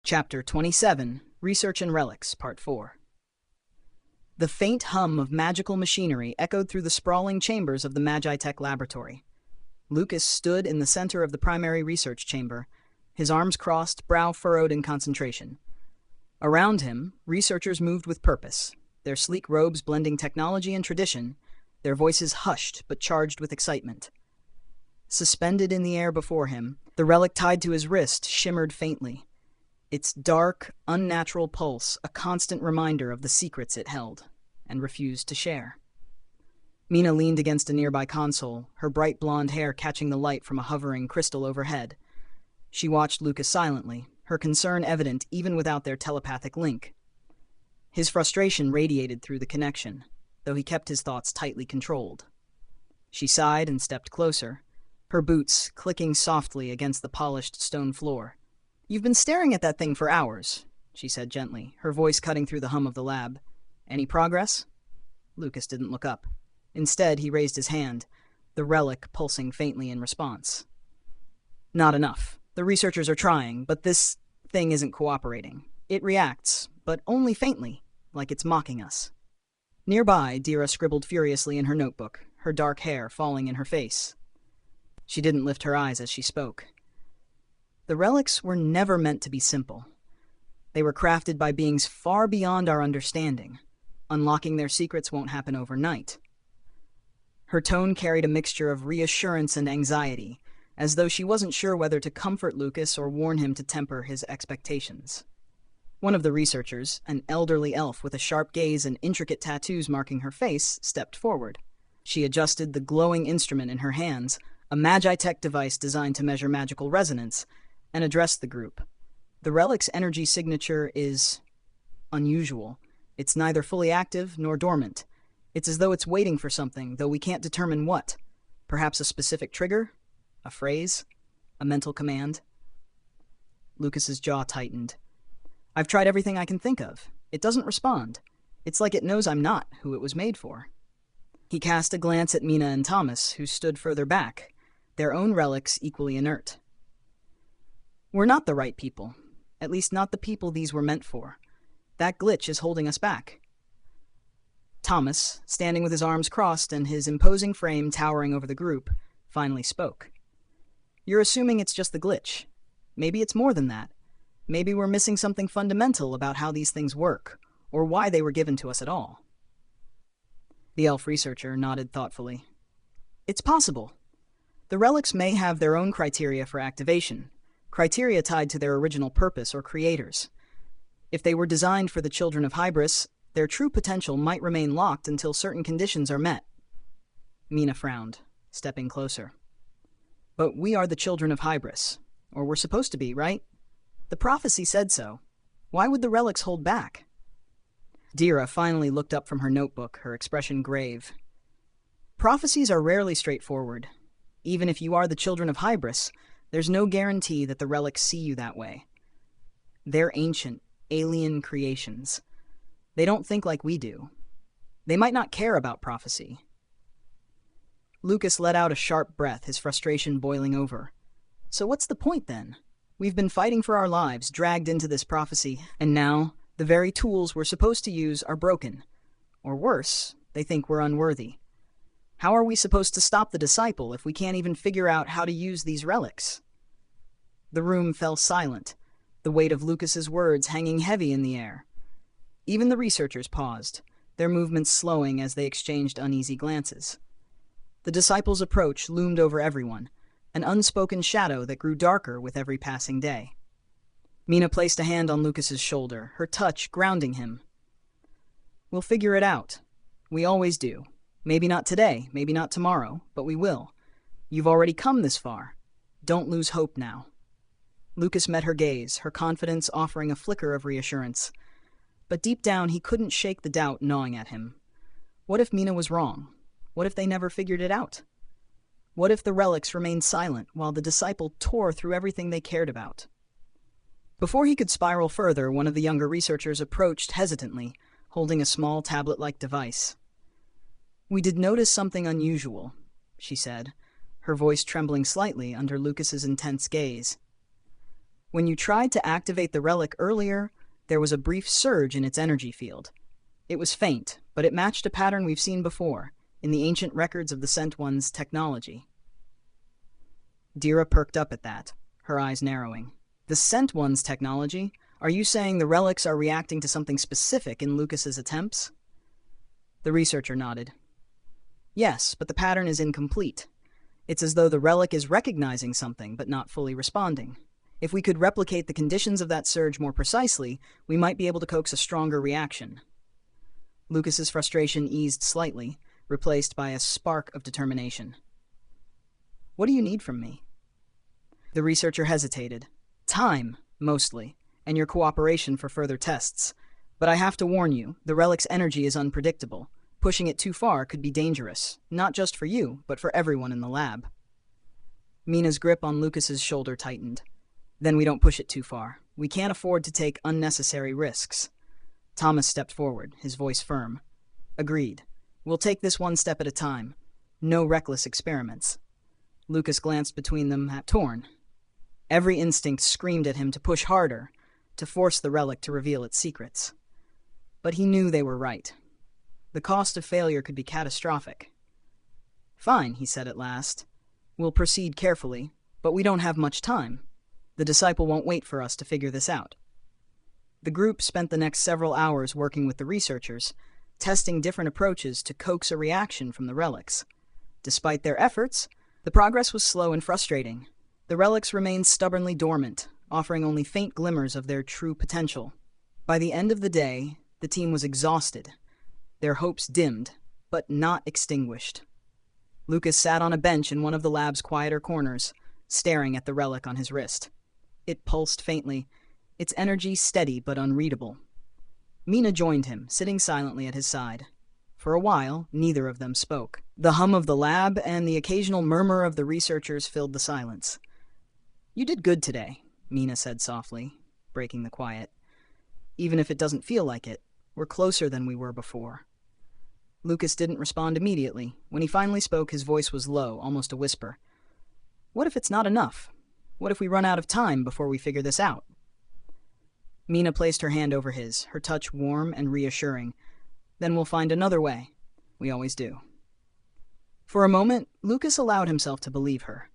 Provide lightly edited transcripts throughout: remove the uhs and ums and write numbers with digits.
Chapter 27, Research and Relics, Part 4. The faint hum of magical machinery echoed through the sprawling chambers of the magi-tech laboratory. Lucas stood in the center of the primary research chamber, his arms crossed, brow furrowed in concentration. Around him, researchers moved with purpose, their sleek robes blending technology and tradition, their voices hushed but charged with excitement. Suspended in the air before him, the relic tied to his wrist shimmered faintly, its dark, unnatural pulse a constant reminder of the secrets it held and refused to share. Mina leaned against a nearby console, her bright blonde hair catching the light from a hovering crystal overhead. She watched Lucas silently, her concern evident even without their telepathic link. His frustration radiated through the connection, though he kept his thoughts tightly controlled. She sighed and stepped closer, her boots clicking softly against the polished stone floor. "You've been staring at that thing for hours," she said gently, her voice cutting through the hum of the lab. "Any progress?" Lucas didn't look up. Instead, he raised his hand, the relic pulsing faintly in response. "Not enough. The researchers are trying, but this thing isn't cooperating. It reacts, but only faintly, like it's mocking us." Nearby, Dira scribbled furiously in her notebook, her dark hair falling in her face. She didn't lift her eyes as she spoke. The relics were never meant to be simple. They were crafted by beings far beyond our understanding. Unlocking their secrets won't happen overnight. Her tone carried a mixture of reassurance and anxiety, as though she wasn't sure whether to comfort Lucas or warn him to temper his expectations. One of the researchers, an elderly elf with a sharp gaze and intricate tattoos marking her face, stepped forward. She adjusted the glowing instrument in her hands, a magi-tech device designed to measure magical resonance, and addressed the group. "The relic's energy signature is unusual. It's neither fully active nor dormant. It's as though it's waiting for something, though we can't determine what. Perhaps a specific trigger? A phrase? A mental command?" Lucas's jaw tightened. "I've tried everything I can think of. It doesn't respond. It's like it knows I'm not who it was made for." He cast a glance at Mina and Thomas, who stood further back, their own relics equally inert. "We're not the right people. At least not the people these were meant for. That glitch is holding us back." Thomas, standing with his arms crossed and his imposing frame towering over the group, finally spoke. "You're assuming it's just the glitch. Maybe it's more than that. Maybe we're missing something fundamental about how these things work, or why they were given to us at all." The elf researcher nodded thoughtfully. "It's possible. The relics may have their own criteria for activation, criteria tied to their original purpose or creators. If they were designed for the children of Hybris, their true potential might remain locked until certain conditions are met." Mina frowned, stepping closer. "But we are the children of Hybris, or we're supposed to be, right? The prophecy said so. Why would the relics hold back?" Dira finally looked up from her notebook, her expression grave. "Prophecies are rarely straightforward. Even if you are the children of Hybris, there's no guarantee that the relics see you that way. They're ancient, alien creations. They don't think like we do. They might not care about prophecy." Lucas let out a sharp breath, his frustration boiling over. "So what's the point, then? We've been fighting for our lives, dragged into this prophecy, and now the very tools we're supposed to use are broken. Or worse, they think we're unworthy. How are we supposed to stop the disciple if we can't even figure out how to use these relics?" The room fell silent, the weight of Lucas's words hanging heavy in the air. Even the researchers paused, their movements slowing as they exchanged uneasy glances. The disciple's approach loomed over everyone, an unspoken shadow that grew darker with every passing day. Mina placed a hand on Lucas's shoulder, her touch grounding him. "We'll figure it out. We always do. Maybe not today, maybe not tomorrow, but we will. You've already come this far. Don't lose hope now." Lucas met her gaze, her confidence offering a flicker of reassurance. But deep down, he couldn't shake the doubt gnawing at him. What if Mina was wrong? What if they never figured it out? What if the relics remained silent while the disciple tore through everything they cared about? Before he could spiral further, one of the younger researchers approached hesitantly, holding a small tablet-like device. "We did notice something unusual," she said, her voice trembling slightly under Lucas's intense gaze. When you tried to activate the relic earlier, there was a brief surge in its energy field. It was faint, but it matched a pattern we've seen before in the ancient records of the Sent One's technology. Dira perked up at that, her eyes narrowing. The Sent One's technology? Are you saying the relics are reacting to something specific in Lucas's attempts? The researcher nodded. Yes, but the pattern is incomplete. It's as though the relic is recognizing something, but not fully responding. If we could replicate the conditions of that surge more precisely, we might be able to coax a stronger reaction. Lucas's frustration eased slightly, replaced by a spark of determination. What do you need from me? The researcher hesitated. Time, mostly, and your cooperation for further tests. But I have to warn you, the relic's energy is unpredictable. Pushing it too far could be dangerous, not just for you, but for everyone in the lab. Mina's grip on Lucas's shoulder tightened. Then we don't push it too far. We can't afford to take unnecessary risks. Thomas stepped forward, his voice firm. Agreed. We'll take this one step at a time. No reckless experiments. Lucas glanced between them, torn. Every instinct screamed at him to push harder, to force the relic to reveal its secrets. But he knew they were right. The cost of failure could be catastrophic. Fine, he said at last. We'll proceed carefully, but we don't have much time. The disciple won't wait for us to figure this out. The group spent the next several hours working with the researchers, testing different approaches to coax a reaction from the relics. Despite their efforts, the progress was slow and frustrating. The relics remained stubbornly dormant, offering only faint glimmers of their true potential. By the end of the day, the team was exhausted. Their hopes dimmed, but not extinguished. Lucas sat on a bench in one of the lab's quieter corners, staring at the relic on his wrist. It pulsed faintly, its energy steady but unreadable. Mina joined him, sitting silently at his side. For a while, neither of them spoke. The hum of the lab and the occasional murmur of the researchers filled the silence. You did good today, Mina said softly, breaking the quiet. Even if it doesn't feel like it, we're closer than we were before. Lucas didn't respond immediately. When he finally spoke, his voice was low, almost a whisper. What if it's not enough? What if we run out of time before we figure this out? Mina placed her hand over his, her touch warm and reassuring. Then we'll find another way. We always do. For a moment, Lucas allowed himself to believe her.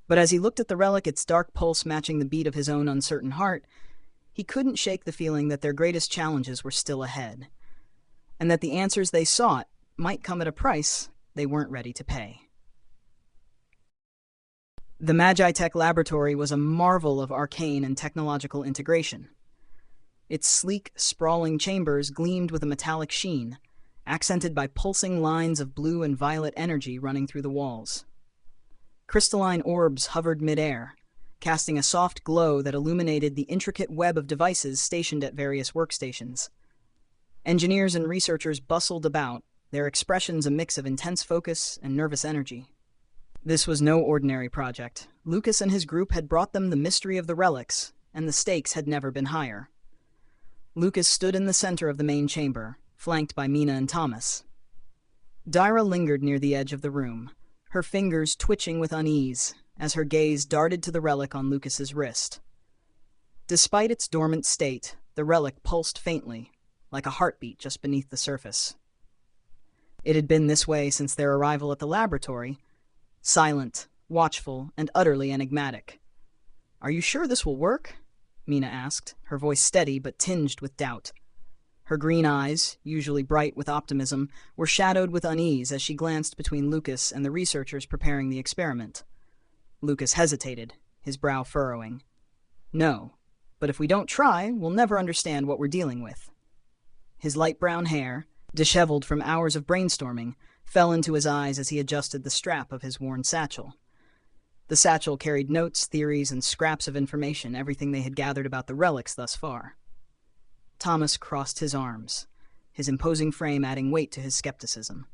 But as he looked at the relic, its dark pulse matching the beat of his own uncertain heart, he couldn't shake the feeling that their greatest challenges were still ahead, and that the answers they sought might come at a price they weren't ready to pay. The magi-tech laboratory was a marvel of arcane and technological integration. Its sleek, sprawling chambers gleamed with a metallic sheen, accented by pulsing lines of blue and violet energy running through the walls. Crystalline orbs hovered mid-air, casting a soft glow that illuminated the intricate web of devices stationed at various workstations. Engineers and researchers bustled about, their expressions a mix of intense focus and nervous energy. This was no ordinary project. Lucas and his group had brought them the mystery of the relics, and the stakes had never been higher. Lucas stood in the center of the main chamber, flanked by Mina and Thomas. Dira lingered near the edge of the room, her fingers twitching with unease as her gaze darted to the relic on Lucas's wrist. Despite its dormant state, the relic pulsed faintly, like a heartbeat just beneath the surface. It had been this way since their arrival at the laboratory, silent, watchful, and utterly enigmatic. Are you sure this will work? Mina asked, her voice steady but tinged with doubt. Her green eyes, usually bright with optimism, were shadowed with unease as she glanced between Lucas and the researchers preparing the experiment. Lucas hesitated, his brow furrowing. No, but if we don't try, we'll never understand what we're dealing with. His light brown hair, disheveled from hours of brainstorming, fell into his eyes as he adjusted the strap of his worn satchel. The satchel carried notes, theories, and scraps of information, everything they had gathered about the relics thus far. Thomas crossed his arms, his imposing frame adding weight to his skepticism.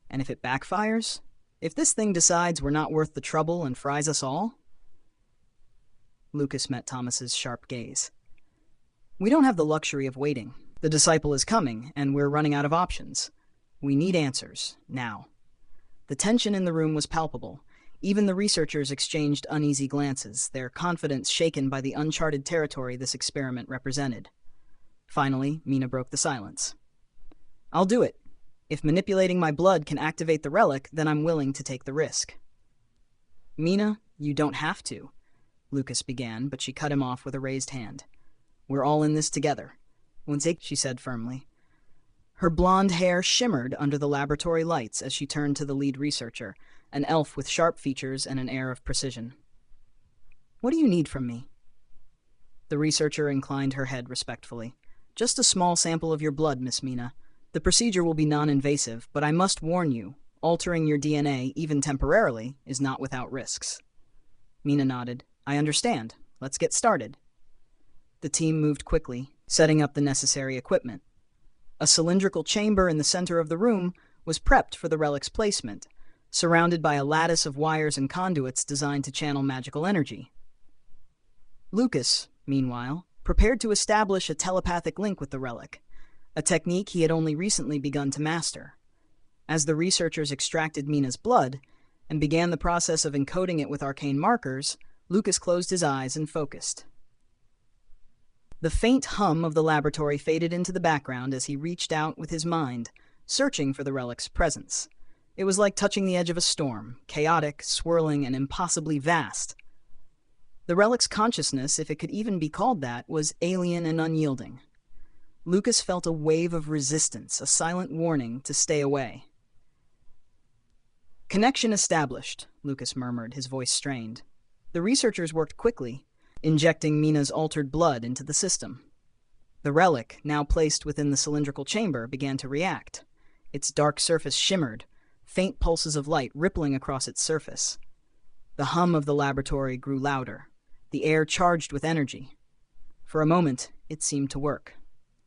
And if it backfires? If this thing decides we're not worth the trouble and fries us all? Lucas met Thomas's sharp gaze. We don't have the luxury of waiting. The disciple is coming, and we're running out of options. We need answers, now. The tension in the room was palpable. Even the researchers exchanged uneasy glances, their confidence shaken by the uncharted territory this experiment represented. Finally, Mina broke the silence. "I'll do it. If manipulating my blood can activate the relic, then I'm willing to take the risk." "Mina, you don't have to," Lucas began, but she cut him off with a raised hand. "We're all in this together," she said firmly. Her blonde hair shimmered under the laboratory lights as she turned to the lead researcher, an elf with sharp features and an air of precision. "What do you need from me?" The researcher inclined her head respectfully. "Just a small sample of your blood, Miss Mina. The procedure will be non-invasive, but I must warn you, altering your DNA, even temporarily, is not without risks." Mina nodded. "I understand. Let's get started." The team moved quickly, setting up the necessary equipment. A cylindrical chamber in the center of the room was prepped for the relic's placement, surrounded by a lattice of wires and conduits designed to channel magical energy. Lucas, meanwhile, prepared to establish a telepathic link with the relic, a technique he had only recently begun to master. As the researchers extracted Mina's blood and began the process of encoding it with arcane markers, Lucas closed his eyes and focused. The faint hum of the laboratory faded into the background as he reached out with his mind, searching for the relic's presence. It was like touching the edge of a storm, chaotic, swirling, and impossibly vast. The relic's consciousness, if it could even be called that, was alien and unyielding. Lucas felt a wave of resistance, a silent warning to stay away. "Connection established," Lucas murmured, his voice strained. The researchers worked quickly, injecting Mina's altered blood into the system. The relic, now placed within the cylindrical chamber, began to react. Its dark surface shimmered, faint pulses of light rippling across its surface. The hum of the laboratory grew louder, the air charged with energy. For a moment, it seemed to work.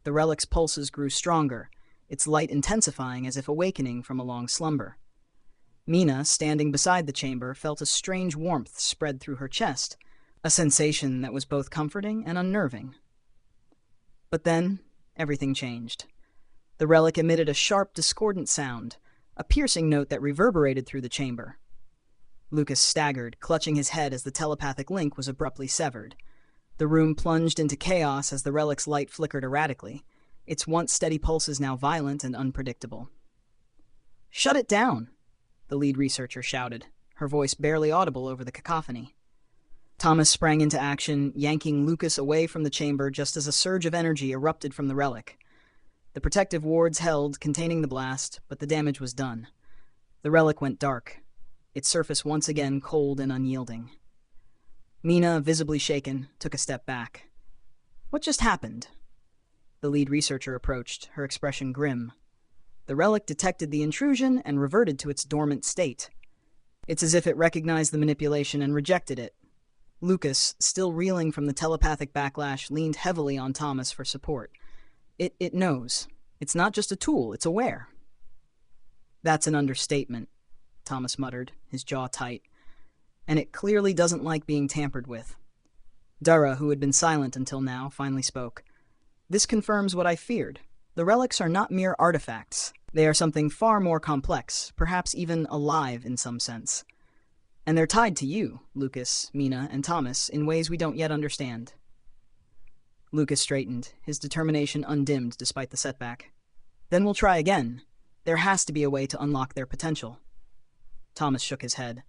The relic's pulses grew stronger, its light intensifying as if awakening from a long slumber. Mina, standing beside the chamber, felt a strange warmth spread through her chest, a sensation that was both comforting and unnerving. But then, everything changed. The relic emitted a sharp, discordant sound, a piercing note that reverberated through the chamber. Lucas staggered, clutching his head as the telepathic link was abruptly severed. The room plunged into chaos as the relic's light flickered erratically, its once steady pulses now violent and unpredictable. "Shut it down!" the lead researcher shouted, her voice barely audible over the cacophony. Thomas sprang into action, yanking Lucas away from the chamber just as a surge of energy erupted from the relic. The protective wards held, containing the blast, but the damage was done. The relic went dark, its surface once again cold and unyielding. Mina, visibly shaken, took a step back. "What just happened?" The lead researcher approached, her expression grim. The relic detected the intrusion and reverted to its dormant state. It's as if it recognized the manipulation and rejected it. Lucas, still reeling from the telepathic backlash, leaned heavily on Thomas for support. It knows. It's not just a tool, it's aware." "That's an understatement," Thomas muttered, his jaw tight. "And it clearly doesn't like being tampered with." Dira, who had been silent until now, finally spoke. "This confirms what I feared. The relics are not mere artifacts. They are something far more complex, perhaps even alive in some sense. And they're tied to you, Lucas, Mina, and Thomas, in ways we don't yet understand." Lucas straightened, his determination undimmed despite the setback. "Then we'll try again. There has to be a way to unlock their potential." Thomas shook his head.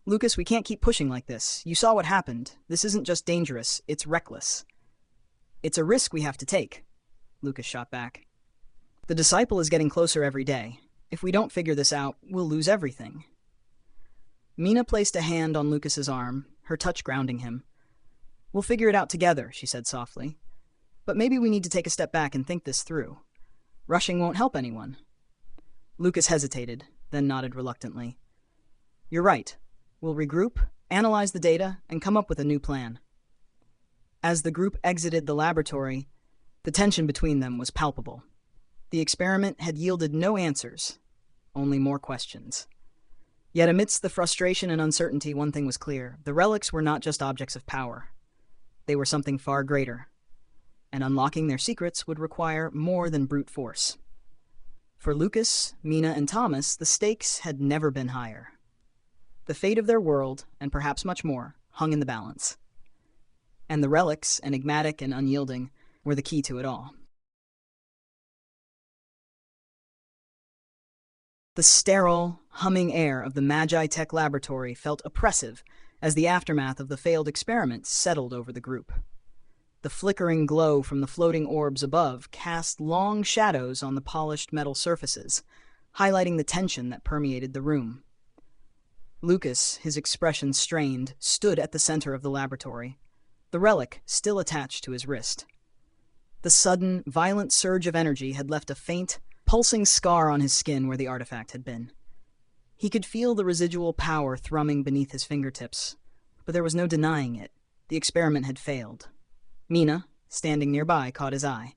"Lucas, we can't keep pushing like this. You saw what happened. This isn't just dangerous, it's reckless." "It's a risk we have to take," Lucas shot back. "The disciple is getting closer every day. If we don't figure this out, we'll lose everything." Mina placed a hand on Lucas's arm, her touch grounding him. "We'll figure it out together," she said softly. "But maybe we need to take a step back and think this through. Rushing won't help anyone." Lucas hesitated, then nodded reluctantly. "You're right. We'll regroup, analyze the data, and come up with a new plan." As the group exited the laboratory, the tension between them was palpable. The experiment had yielded no answers, only more questions. Yet amidst the frustration and uncertainty, one thing was clear. The relics were not just objects of power. They were something far greater, and unlocking their secrets would require more than brute force. For Lucas, Mina, and Thomas, the stakes had never been higher. The fate of their world, and perhaps much more, hung in the balance. And the relics, enigmatic and unyielding, were the key to it all. The sterile, humming air of the magi-tech laboratory felt oppressive as the aftermath of the failed experiment settled over the group. The flickering glow from the floating orbs above cast long shadows on the polished metal surfaces, highlighting the tension that permeated the room. Lucas, his expression strained, stood at the center of the laboratory, the relic still attached to his wrist. The sudden, violent surge of energy had left a faint, pulsing scar on his skin where the artifact had been. He could feel the residual power thrumming beneath his fingertips, but there was no denying it. The experiment had failed. Mina, standing nearby, caught his eye.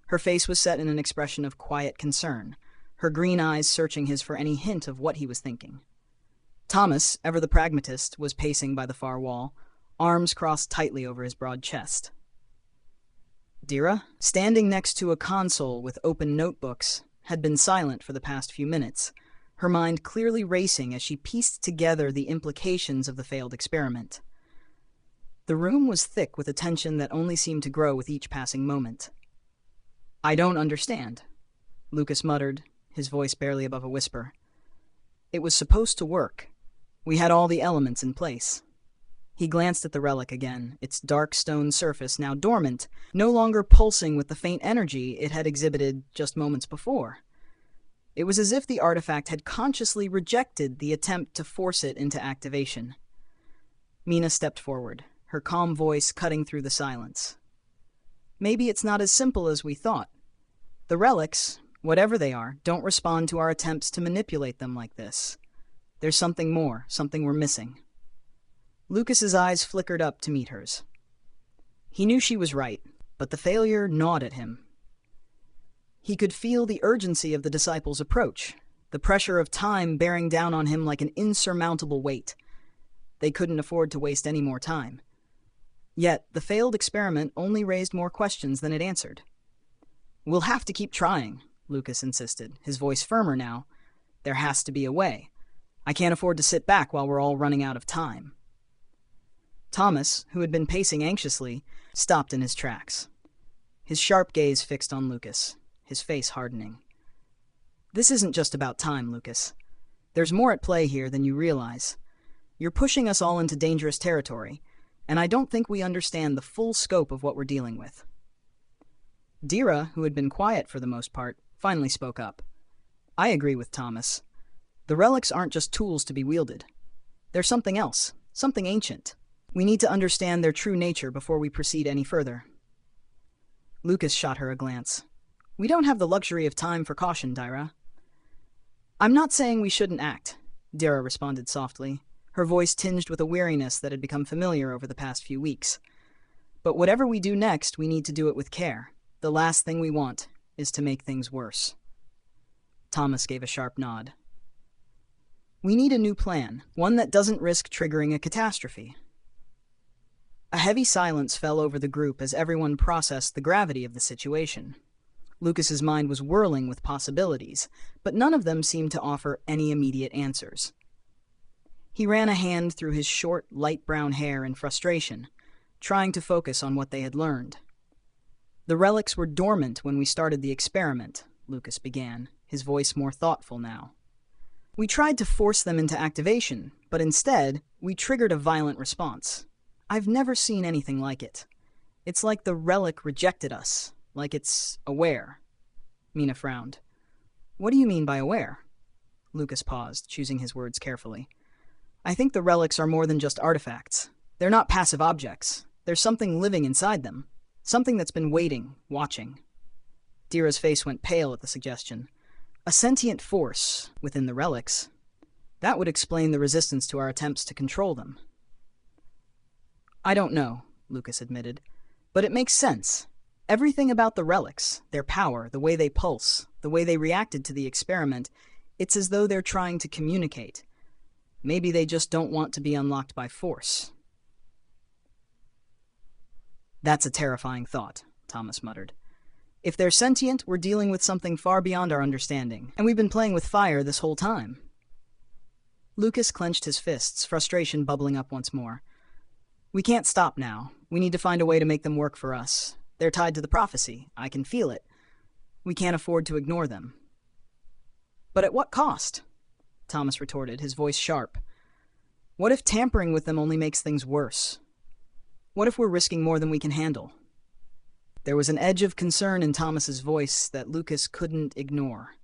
Her face was set in an expression of quiet concern, her green eyes searching his for any hint of what he was thinking. Thomas, ever the pragmatist, was pacing by the far wall, arms crossed tightly over his broad chest. Dira, standing next to a console with open notebooks, had been silent for the past few minutes, her mind clearly racing as she pieced together the implications of the failed experiment. The room was thick with a tension that only seemed to grow with each passing moment. "I don't understand," Lucas muttered, his voice barely above a whisper. "It was supposed to work. We had all the elements in place." He glanced at the relic again, its dark stone surface now dormant, no longer pulsing with the faint energy it had exhibited just moments before. It was as if the artifact had consciously rejected the attempt to force it into activation. Mina stepped forward, her calm voice cutting through the silence. "Maybe it's not as simple as we thought. The relics, whatever they are, don't respond to our attempts to manipulate them like this. There's something more, something we're missing." Lucas's eyes flickered up to meet hers. He knew she was right, but the failure gnawed at him. He could feel the urgency of the disciples' approach, the pressure of time bearing down on him like an insurmountable weight. They couldn't afford to waste any more time. Yet, the failed experiment only raised more questions than it answered. "We'll have to keep trying," Lucas insisted, his voice firmer now. "There has to be a way. I can't afford to sit back while we're all running out of time." Thomas, who had been pacing anxiously, stopped in his tracks. His sharp gaze fixed on Lucas, his face hardening. "This isn't just about time, Lucas. There's more at play here than you realize. You're pushing us all into dangerous territory, and I don't think we understand the full scope of what we're dealing with." Dira, who had been quiet for the most part, finally spoke up. "I agree with Thomas. The relics aren't just tools to be wielded. They're something else, something ancient. We need to understand their true nature before we proceed any further." Lucas shot her a glance. "We don't have the luxury of time for caution, Dira." "I'm not saying we shouldn't act," Dira responded softly, her voice tinged with a weariness that had become familiar over the past few weeks. "But whatever we do next, we need to do it with care. The last thing we want is to make things worse." Thomas gave a sharp nod. "We need a new plan, one that doesn't risk triggering a catastrophe." A heavy silence fell over the group as everyone processed the gravity of the situation. Lucas's mind was whirling with possibilities, but none of them seemed to offer any immediate answers. He ran a hand through his short, light brown hair in frustration, trying to focus on what they had learned. "The relics were dormant when we started the experiment," Lucas began, his voice more thoughtful now. "We tried to force them into activation, but instead, we triggered a violent response. I've never seen anything like it. It's like the relic rejected us, like it's aware." Mina frowned. "What do you mean by aware?" Lucas paused, choosing his words carefully. "I think the relics are more than just artifacts. They're not passive objects. There's something living inside them. Something that's been waiting, watching." Dira's face went pale at the suggestion. "A sentient force within the relics. That would explain the resistance to our attempts to control them." "I don't know," Lucas admitted, "but it makes sense. Everything about the relics, their power, the way they pulse, the way they reacted to the experiment, it's as though they're trying to communicate. Maybe they just don't want to be unlocked by force." "That's a terrifying thought," Thomas muttered. "If they're sentient, we're dealing with something far beyond our understanding, and we've been playing with fire this whole time." Lucas clenched his fists, frustration bubbling up once more. We can't stop now. We need to find a way to make them work for us. They're tied to the prophecy. I can feel it. We can't afford to ignore them. But at what cost? Thomas retorted, his voice sharp. What if tampering with them only makes things worse? What if we're risking more than we can handle? There was an edge of concern in Thomas's voice that Lucas couldn't ignore.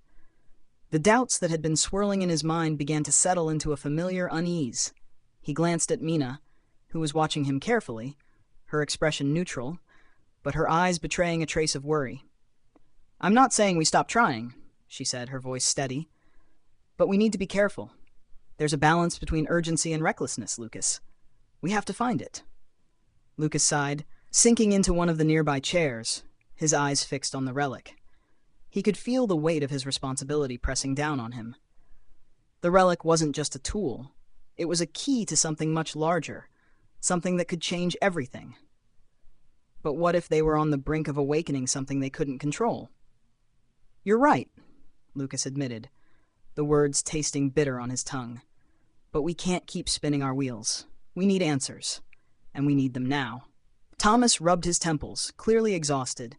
The doubts that had been swirling in his mind began to settle into a familiar unease. He glanced at Mina, who was watching him carefully, her expression neutral, but her eyes betraying a trace of worry. I'm not saying we stop trying, she said, her voice steady. But we need to be careful. There's a balance between urgency and recklessness, Lucas. We have to find it. Lucas sighed, sinking into one of the nearby chairs, his eyes fixed on the relic. He could feel the weight of his responsibility pressing down on him. The relic wasn't just a tool. It was a key to something much larger, something that could change everything. But what if they were on the brink of awakening something they couldn't control? You're right, Lucas admitted, the words tasting bitter on his tongue. But we can't keep spinning our wheels. We need answers, and we need them now. Thomas rubbed his temples, clearly exhausted.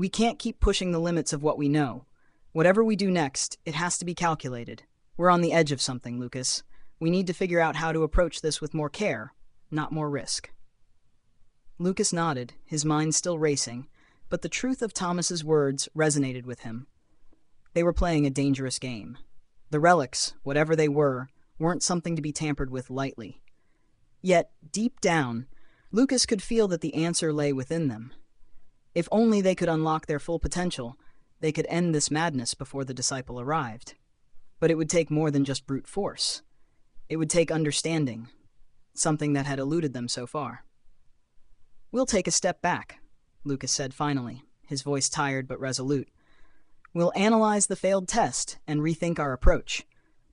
We can't keep pushing the limits of what we know. Whatever we do next, it has to be calculated. We're on the edge of something, Lucas. We need to figure out how to approach this with more care, not more risk. Lucas nodded, his mind still racing, but the truth of Thomas's words resonated with him. They were playing a dangerous game. The relics, whatever they were, weren't something to be tampered with lightly. Yet, deep down, Lucas could feel that the answer lay within them. If only they could unlock their full potential, they could end this madness before the disciple arrived. But it would take more than just brute force. It would take understanding, something that had eluded them so far. We'll take a step back, Lucas said finally, his voice tired but resolute. We'll analyze the failed test and rethink our approach.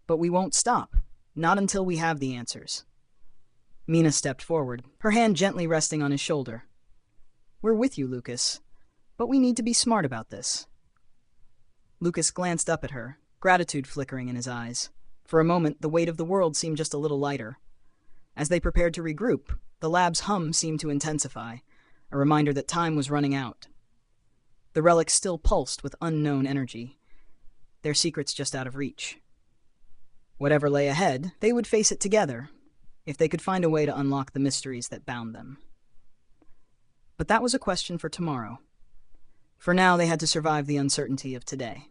But we won't stop, not until we have the answers. Mina stepped forward, her hand gently resting on his shoulder. We're with you, Lucas, but we need to be smart about this. Lucas glanced up at her, gratitude flickering in his eyes. For a moment, the weight of the world seemed just a little lighter. As they prepared to regroup, the lab's hum seemed to intensify, a reminder that time was running out. The relics still pulsed with unknown energy, their secrets just out of reach. Whatever lay ahead, they would face it together, if they could find a way to unlock the mysteries that bound them. But that was a question for tomorrow. For now, they had to survive the uncertainty of today.